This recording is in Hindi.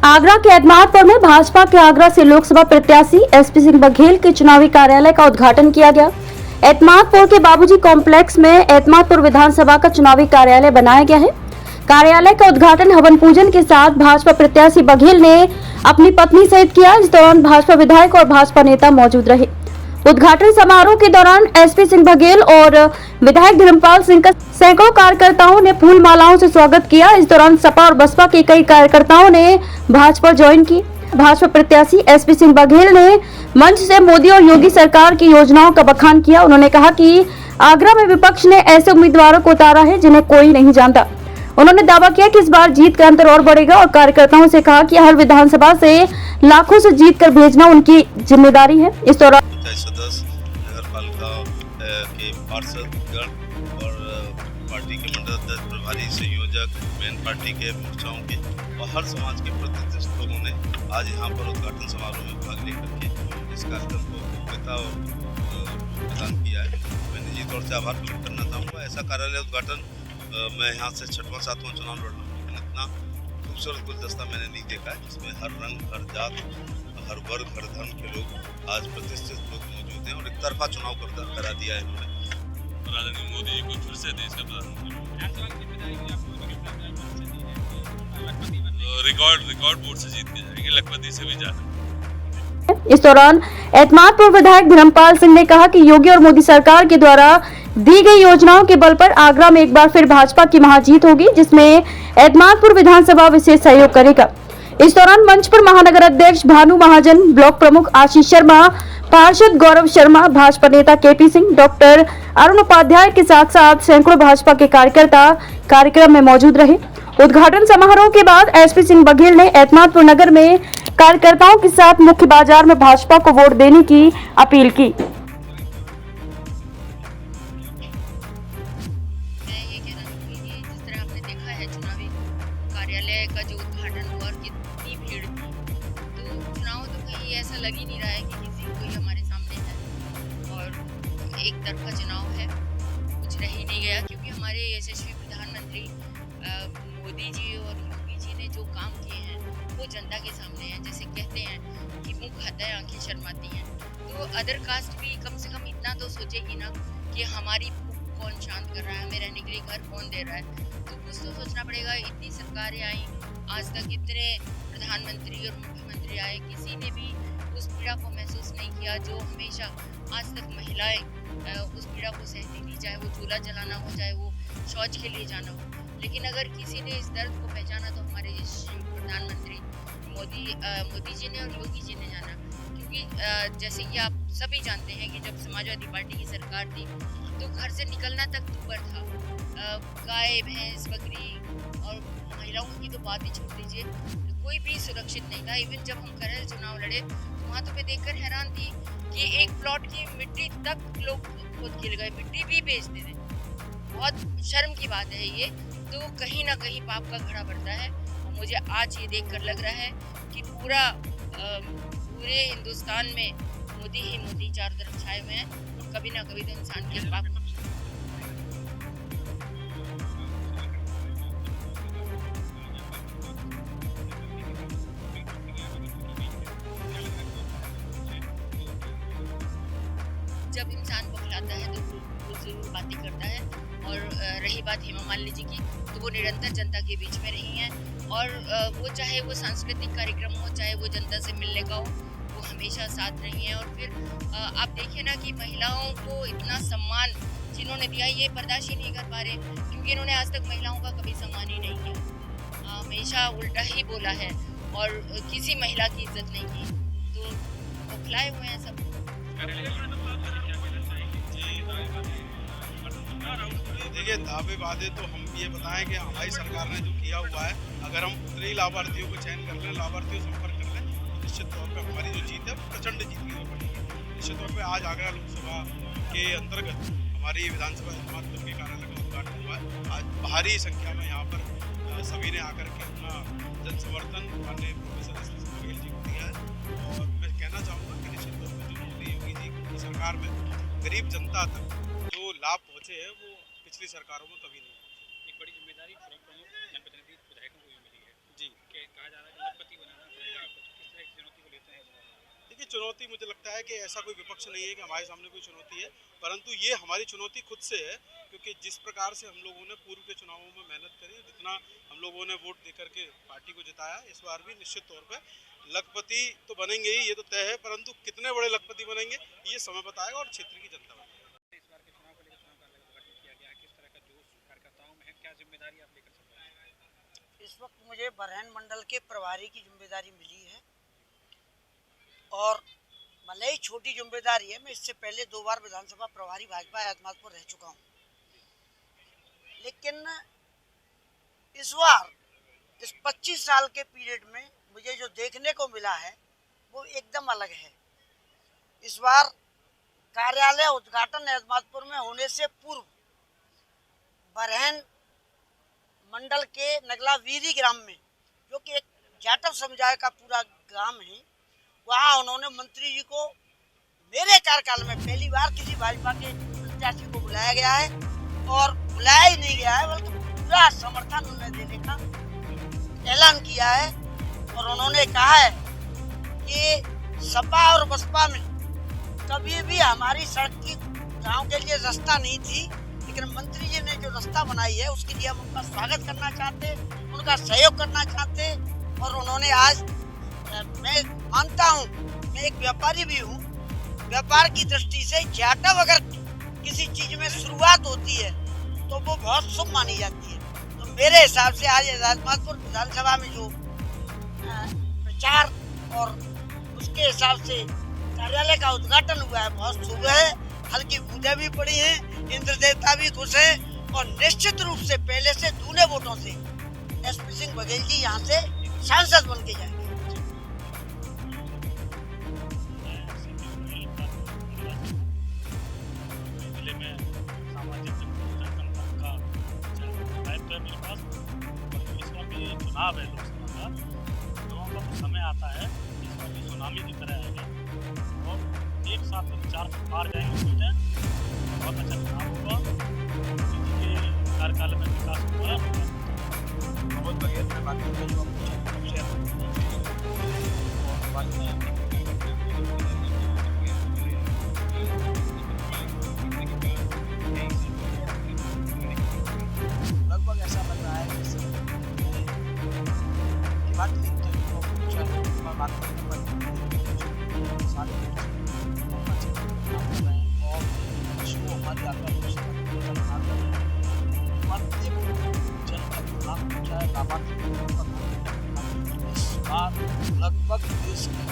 आगरा के एतमादपुर में भाजपा के आगरा से लोकसभा प्रत्याशी एसपी सिंह बघेल के चुनावी कार्यालय का उद्घाटन किया गया। एतमादपुर के बाबूजी कॉम्प्लेक्स में एतमादपुर विधानसभा का चुनावी कार्यालय बनाया गया है। कार्यालय का उद्घाटन हवन पूजन के साथ भाजपा प्रत्याशी बघेल ने अपनी पत्नी सहित किया। इस दौरान भाजपा विधायक और भाजपा नेता मौजूद रहे। उद्घाटन समारोह के दौरान एसपी सिंह बघेल और विधायक धर्मपाल सिंह का सैकड़ों कार्यकर्ताओं ने फूल मालाओं से स्वागत किया। इस दौरान सपा और बसपा के कई कार्यकर्ताओं ने भाजपा ज्वाइन की। भाजपा प्रत्याशी एसपी सिंह बघेल ने मंच से मोदी और योगी सरकार की योजनाओं का बखान किया। उन्होंने कहा कि आगरा में विपक्ष ने ऐसे उम्मीदवारों को उतारा है जिन्हें कोई नहीं जानता। उन्होंने दावा किया कि इस बार जीत का अंतर और बढ़ेगा और कार्यकर्ताओं से कहा कि हर विधानसभा से लाखों से जीत कर भेजना उनकी जिम्मेदारी है। इस दौरान सदस्य, नगर पालिका के पार्षदगण और पार्टी के मंडल अध्यक्ष, प्रभारी, संयोजक, मेन पार्टी के मोर्चाओं के और हर समाज के प्रतिष्ठित लोगों ने आज यहाँ पर उद्घाटन समारोह में भाग लेकर के इस कार्यक्रम को भव्यता और प्रदान किया है। मैं निजी तौर से आभार प्रकट करना चाहूँगा। ऐसा कार्यालय उद्घाटन मैं यहाँ से 6वां-7वां चुनाव लड़ रहा हूँ, लेकिन इतना खूबसूरत गुलदस्ता मैंने नहीं देखा है, जिसमें हर रंग, हर जात, हर वर्ग, हर धर्म के लोग आज प्रतिष्ठित लोग मौजूद हैं और एक तरफा चुनाव करा दिया है इन्होंने। आदरणीय मोदी जी को फिर से देश का रिकॉर्ड वोट से जीत के जाएंगे, लखपति से भी ज्यादा। इस दौरान एतमादपुर विधायक धर्मपाल सिंह ने कहा कि योगी और मोदी सरकार के द्वारा दी गई योजनाओं के बल पर आगरा में एक बार फिर भाजपा की महाजीत होगी, जिसमें एतमादपुर विधानसभा विशेष सहयोग करेगा। इस दौरान मंच पर महानगर अध्यक्ष भानु महाजन, ब्लॉक प्रमुख आशीष शर्मा, पार्षद गौरव शर्मा, भाजपा नेता केपी सिंह, डॉक्टर अरुण उपाध्याय के साथ साथ सैकड़ों भाजपा के कार्यकर्ता कार्यक्रम में मौजूद रहे। उद्घाटन समारोह के बाद एसपी सिंह बघेल ने एतमादपुर नगर में कार्यकर्ताओं के साथ मुख्य बाजार में भाजपा को वोट देने की अपील की। कार्यालय का जो उद्घाटन हुआ और कितनी भीड़ थी, तो चुनाव तो कहीं ऐसा लग ही नहीं रहा है कि किसी कोई हमारे सामने है और एक तरफा चुनाव है, कुछ रह ही नहीं गया, क्योंकि हमारे यशस्वी प्रधानमंत्री मोदी जी और योगी जी ने जो काम किए हैं वो जनता के सामने हैं। जैसे कहते हैं कि मुंह खाता है आंखें शर्माती हैं, तो अदर कास्ट भी कम से कम इतना तो सोचेगी ना कि हमारी भूख कौन शांत कर रहा है, हमें रहने के लिए घर कौन दे रहा है। तो कुछ तो सोचना पड़ेगा। इतनी सरकारें आई, आज तक इतने प्रधानमंत्री और मुख्यमंत्री आए, किसी ने भी उस पीड़ा को महसूस नहीं किया जो हमेशा आज तक महिलाएं उस पीड़ा को सहती थी, चाहे वो चूल्हा जलाना हो, चाहे वो शौच के लिए जाना हो। लेकिन अगर किसी ने इस दर्द को पहचाना तो हमारे प्रधानमंत्री मोदी जी ने और योगी जी ने जाना। क्योंकि जैसे कि आप सभी जानते हैं कि जब समाजवादी पार्टी की सरकार थी तो घर से निकलना तक दूभर था। गाय, भैंस, बकरी और महिलाओं की तो बात ही छोड़ दीजिए, कोई भी सुरक्षित नहीं था। इवन जब हम करल चुनाव लड़े तो वहाँ तो मैं देखकर हैरान थी कि एक प्लॉट की मिट्टी तक लोग खुद खिल गए, मिट्टी भी बेचते थे। बहुत शर्म की बात है ये। तो कहीं ना कहीं पाप का घड़ा बढ़ता है और मुझे आज ये देखकर लग रहा है कि पूरे हिंदुस्तान में मोदी ही मोदी चारों तरफ छाए हुए हैं और कभी ना कभी तो इंसान के पाप। जब इंसान बौखलाता है तो वो जरूर बातें करता है। और रही बात हेमा मालिनी जी की, तो वो निरंतर जनता के बीच में रही हैं और वो चाहे वो सांस्कृतिक कार्यक्रम हो, चाहे वो जनता से मिलने का हो, वो हमेशा साथ रही हैं। और फिर आप देखिए ना कि महिलाओं को इतना सम्मान जिन्होंने दिया ये बर्दाश्त ही नहीं कर पा रहे, क्योंकि इन्होंने आज तक महिलाओं का कभी सम्मान ही नहीं किया, हमेशा उल्टा ही बोला है और किसी महिला की इज्जत नहीं की। तो बौखलाए हुए हैं सब। देखिए, दावे वादे तो हम ये बताएं कि हमारी सरकार ने जो किया हुआ है, अगर हम उतने ही लाभार्थियों को चयन कर लें, लाभार्थियों से संपर्क कर लें, तो निश्चित तौर पर हमारी जो जीत है वो प्रचंड जीत की ओर बढ़ेगी। निश्चित तौर पर आज आगरा लोकसभा के अंतर्गत हमारी विधानसभा एतमादपुर के कार्यालय का उद्घाटन हुआ है। आज भारी संख्या में यहाँ पर सभी ने आकर के अपना जन समर्थन माननीय प्रोफेसर एसपी सिंह बघेल जी को दिया है। और मैं कहना चाहूँगा कि निश्चित तौर पर जो मोदी योगी जी की सरकार में गरीब जनता तक जो लाभ पहुँचे हैं वो पिछली सरकारों में कभी नहीं। एक बड़ी जिम्मेदारी प्रमुख जनप्रतिनिधि विधायकों को भी मिली है। जी कहा जा रहा है कि लखपति बनाना पड़ेगा आपको, तो किस तरह की चुनौती को लेते हैं? देखिए, चुनौती मुझे लगता है कि ऐसा कोई विपक्ष नहीं है कि हमारे सामने कोई चुनौती है, परंतु ये हमारी चुनौती खुद से है, क्योंकि जिस प्रकार से हम लोगों ने पूर्व के चुनावों में मेहनत करी, जितना हम लोगों ने वोट देकर के पार्टी को जिताया, इस बार भी निश्चित तौर पर लखपति तो बनेंगे ही, ये तो तय है, परंतु कितने बड़े लखपति बनेंगे ये समय बताएगा और क्षेत्र की जनता बताएगी। इस बार के चुनाव को लेकर चुनाव कार्यालय का उद्घाटन किया गया है, किस तरह का जोश कार्यकर्ताओं में है, क्या जिम्मेदारी आप लेकर चल रहे हैं? इस वक्त मुझे बरहन मंडल के प्रभारी की जिम्मेदारी मिली है और भले ही छोटी जिम्मेदारी है, मैं इससे पहले 2 बार विधानसभा प्रभारी भाजपा एतमादपुर रह चुका हूँ, लेकिन इस बार इस 25 साल के पीरियड में मुझे जो देखने को मिला है वो एकदम अलग है। इस बार कार्यालय उद्घाटन एतमादपुर में होने से पूर्व बरहन मंडल के नगला वीरी ग्राम में, जो कि एक जाटव समुदाय का पूरा ग्राम है, वहाँ उन्होंने मंत्री जी को मेरे कार्यकाल में पहली बार किसी भाजपा के प्रत्याशी को बुलाया गया है, और बुलाया ही नहीं गया है बल्कि पूरा समर्थन उन्हें देने का ऐलान किया है। और उन्होंने कहा है कि सपा और बसपा में कभी भी हमारी सड़क की गाँव के लिए रास्ता नहीं थी, लेकिन मंत्री जी ने जो रास्ता बनाई है उसके लिए हम उनका स्वागत करना चाहते, उनका सहयोग करना चाहते। और उन्होंने आज, मैं मानता हूँ, मैं एक व्यापारी भी हूँ, व्यापार की दृष्टि से जाटव अगर किसी चीज में शुरुआत होती है तो वो बहुत शुभ मानी जाती है। तो मेरे हिसाब से आज एतमादपुर विधानसभा में जो प्रचार और उसके हिसाब से कार्यालय का उद्घाटन हुआ है बहुत शुभ है। हल्की बूंदें भी पड़ी हैं, इंद्र देवता भी खुश है, और निश्चित रूप से पहले से दूने वोटों से एसपी सिंह बघेल जी यहाँ से सांसद बन के जाएंगे। जिले में सामाजिक जनसंपर्क का दायित्व है मेरे पास, और इस बार भी चुनाव है लोकसभा का, लोगों का तो समय आता है, इस बार भी सुनामी की तरह आएगा और एक साथ 4 पार जाएंगे सीटें। बहुत अच्छा चुनाव होगा, जिसके कार्यकाल में विकास हुआ है। बहुत बढ़िया मैं बात करता हूँ लगभग ऐसा लग रहा है जैसे कि बात बात करने पर सारे और जो हमारी आत्मा चाहे लाभार्थी इस बार लगभग देश की